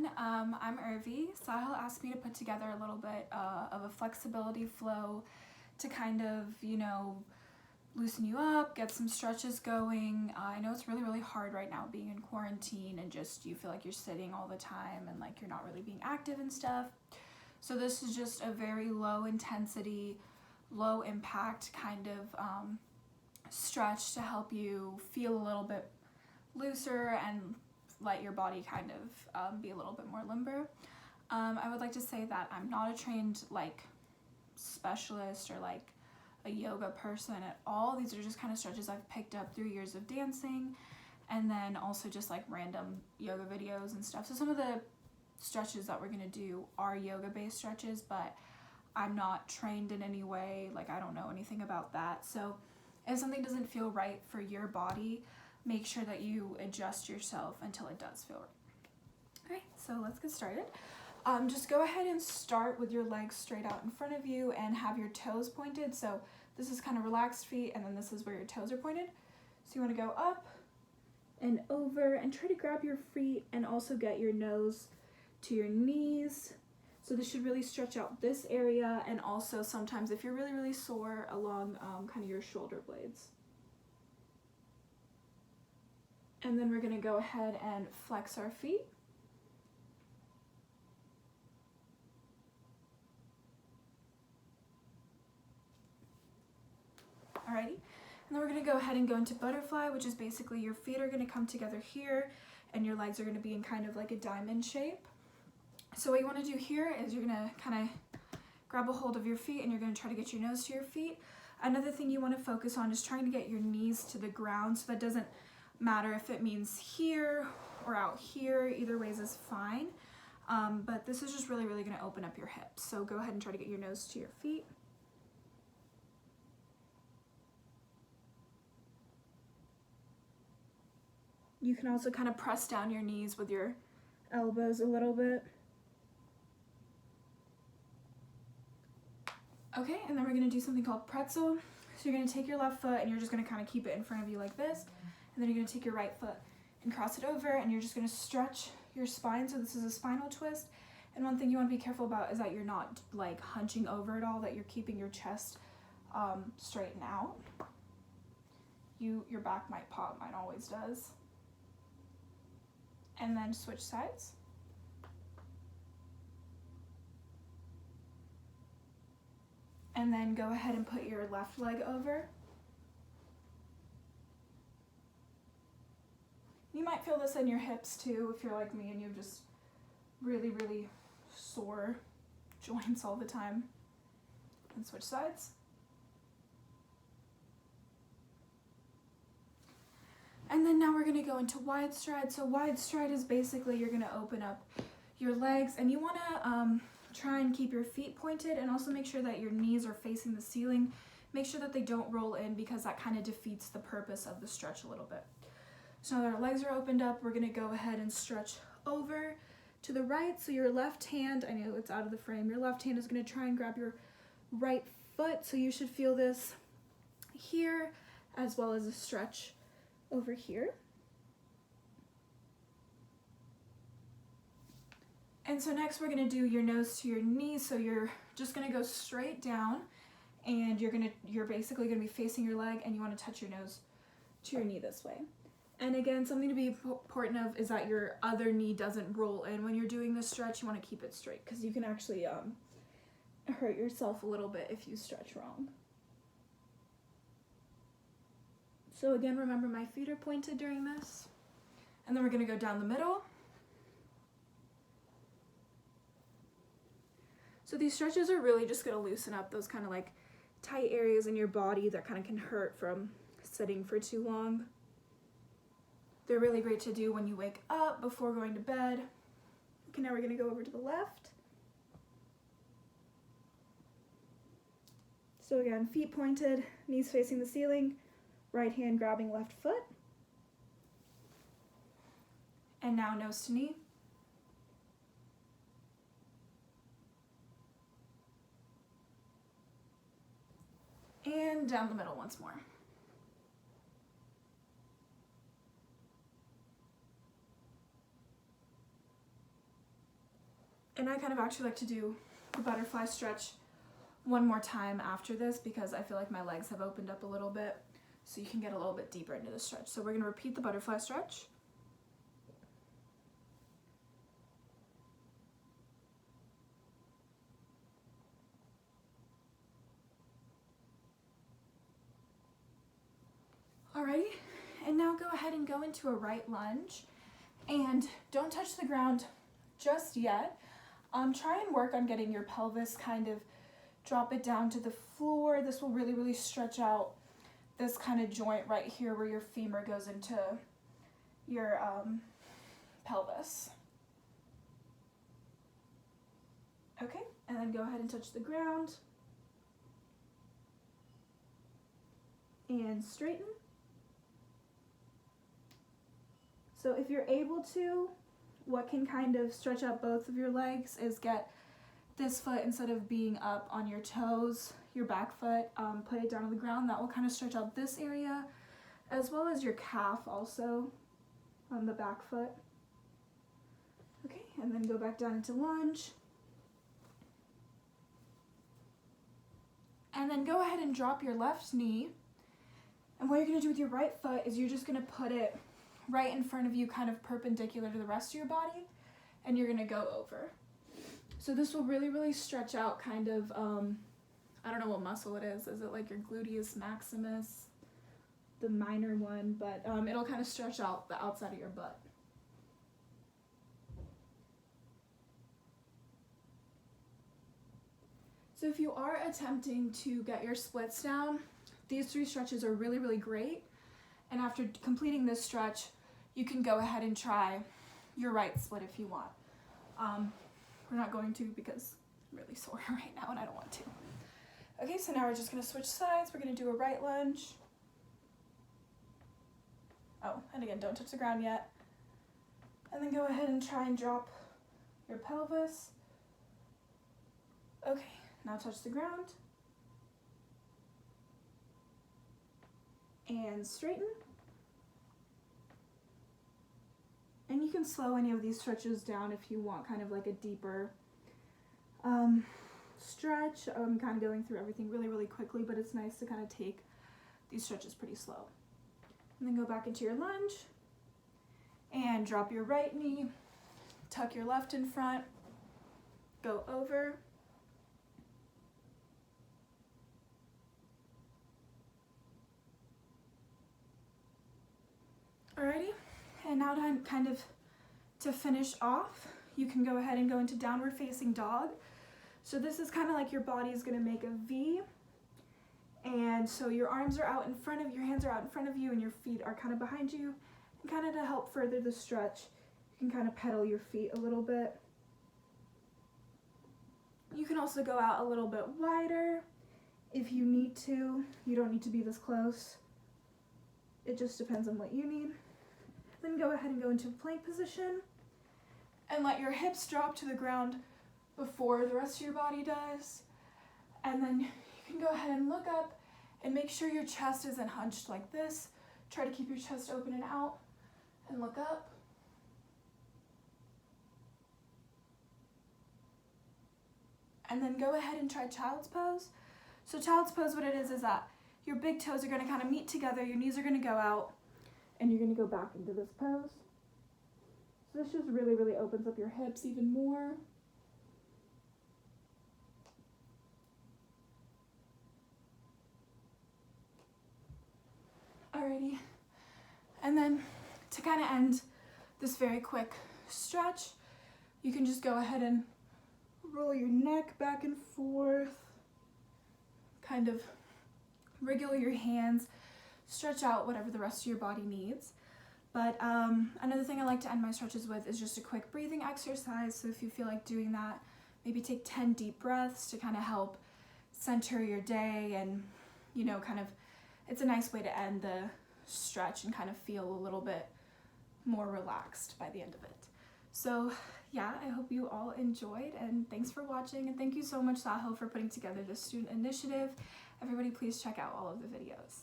everyone. I'm Urvi. Sahil asked me to put together a little bit of a flexibility flow to kind of, loosen you up, get some stretches going. I know it's really hard right now being in quarantine and just you feel like you're sitting all the time and like you're not really being active and stuff. So this is just a very low intensity, low impact kind of stretch to help you feel a little bit looser and let your body kind of be a little bit more limber. I would like to say that I'm not a trained specialist or a yoga person at all. These are just kind of stretches I've picked up through years of dancing and then also just random yoga videos and stuff. So some of the stretches that we're gonna do are yoga based stretches, but I'm not trained in any way. I don't know anything about that. So if something doesn't feel right for your body, make sure that you adjust yourself until it does feel right. All right, so let's get started. Just go ahead and start with your legs straight out in front of you and have your toes pointed. So this is kind of relaxed feet, and then this is where your toes are pointed. So you want to go up and over and try to grab your feet and also get your nose to your knees. So this should really stretch out this area, and also sometimes if you're really sore along kind of your shoulder blades. And then we're going to go ahead and flex our feet. Alrighty, and then we're going to go ahead and go into butterfly, which is basically your feet are going to come together here and your legs are going to be in kind of like a diamond shape. So what you want to do here is you're going to kind of grab a hold of your feet and you're going to try to get your nose to your feet. Another thing you want to focus on is trying to get your knees to the ground, so that doesn't matter if it means here or out here, either ways is fine. But this is just really going to open up your hips. So go ahead and try to get your nose to your feet. You can also kind of press down your knees with your elbows a little bit. Okay, and then we're going to do something called pretzel. So you're going to take your left foot and you're just going to kind of keep it in front of you like this. And then you're going to take your right foot and cross it over, and you're just going to stretch your spine. So this is a spinal twist. And one thing you want to be careful about is that you're not hunching over at all, that you're keeping your chest straightened out. Your back might pop, mine always does. And then switch sides. And then go ahead and put your left leg over. You might feel this in your hips too if you're like me and you have just really sore joints all the time. And switch sides. And then now we're going to go into wide stride. So wide stride is basically you're going to open up your legs, and you want to try and keep your feet pointed and also make sure that your knees are facing the ceiling. Make sure that they don't roll in, because that kind of defeats the purpose of the stretch a little bit. So now that our legs are opened up, we're going to go ahead and stretch over to the right. So your left hand, I know it's out of the frame, your left hand is going to try and grab your right foot. So you should feel this here as well as a stretch over here. And so next we're going to do your nose to your knee. So you're just going to go straight down, and you're basically going to be facing your leg, and you want to touch your nose to your knee this way. And again, something to be important of is that your other knee doesn't roll in. When you're doing this stretch, you want to keep it straight, because you can actually hurt yourself a little bit if you stretch wrong. So again, remember my feet are pointed during this. And then we're going to go down the middle. So these stretches are really just going to loosen up those kind of tight areas in your body that kind of can hurt from sitting for too long. They're really great to do when you wake up before going to bed. Okay, now we're going to go over to the left. So again, feet pointed, knees facing the ceiling. Right hand grabbing left foot. And now nose to knee. And down the middle once more. And I kind of actually like to do the butterfly stretch one more time after this because I feel like my legs have opened up a little bit, so you can get a little bit deeper into the stretch. So we're going to repeat the butterfly stretch. Alrighty, and now go ahead and go into a right lunge, and don't touch the ground just yet. Try and work on getting your pelvis kind of drop it down to the floor. This will really, really stretch out this kind of joint right here where your femur goes into your pelvis. Okay, and then go ahead and touch the ground and straighten. So if you're able to, what can kind of stretch out both of your legs is get this foot, instead of being up on your toes, your back foot, put it down on the ground. That will kind of stretch out this area, as well as your calf also on the back foot. Okay, and then go back down into lunge. And then go ahead and drop your left knee. And what you're gonna do with your right foot is you're just gonna put it right in front of you, kind of perpendicular to the rest of your body, and you're gonna go over. So this will really, really stretch out kind of, I don't know what muscle it is. Is it like your gluteus maximus, the minor one? But it'll kind of stretch out the outside of your butt. So if you are attempting to get your splits down, these 3 stretches are really, really great. And after completing this stretch, you can go ahead and try your right split if you want. We're not going to because I'm really sore right now and I don't want to. Okay, so now we're just gonna switch sides. We're gonna do a right lunge. Oh, and again, don't touch the ground yet. And then go ahead and try and drop your pelvis. Okay, now touch the ground. And straighten. And you can slow any of these stretches down if you want kind of like a deeper stretch. I'm kind of going through everything really, really quickly, but it's nice to kind of take these stretches pretty slow. And then go back into your lunge and drop your right knee, tuck your left in front, go over. Alrighty, and now to finish off, you can go ahead and go into downward facing dog. So this is kind of like your body is going to make a V, and so your arms are out in front of, your hands are out in front of you, and your feet are kind of behind you. And kind of to help further the stretch, you can kind of pedal your feet a little bit. You can also go out a little bit wider if you need to. You don't need to be this close. It just depends on what you need. Then go ahead and go into plank position and let your hips drop to the ground before the rest of your body does. And then you can go ahead and look up and make sure your chest isn't hunched like this. Try to keep your chest open and out and look up. And then go ahead and try child's pose. So child's pose, what it is that your big toes are going to kind of meet together, your knees are going to go out, and you're going to go back into this pose. So this just really, really opens up your hips even more. Alrighty. And then to kind of end this very quick stretch, you can just go ahead and roll your neck back and forth, kind of wriggle your hands, stretch out whatever the rest of your body needs. But another thing I like to end my stretches with is just a quick breathing exercise. So if you feel like doing that, maybe take 10 deep breaths to kind of help center your day, and kind of, it's a nice way to end the stretch and kind of feel a little bit more relaxed by the end of it. So yeah, I hope you all enjoyed, and thanks for watching, and thank you so much, Sahil, for putting together this student initiative. Everybody please check out all of the videos.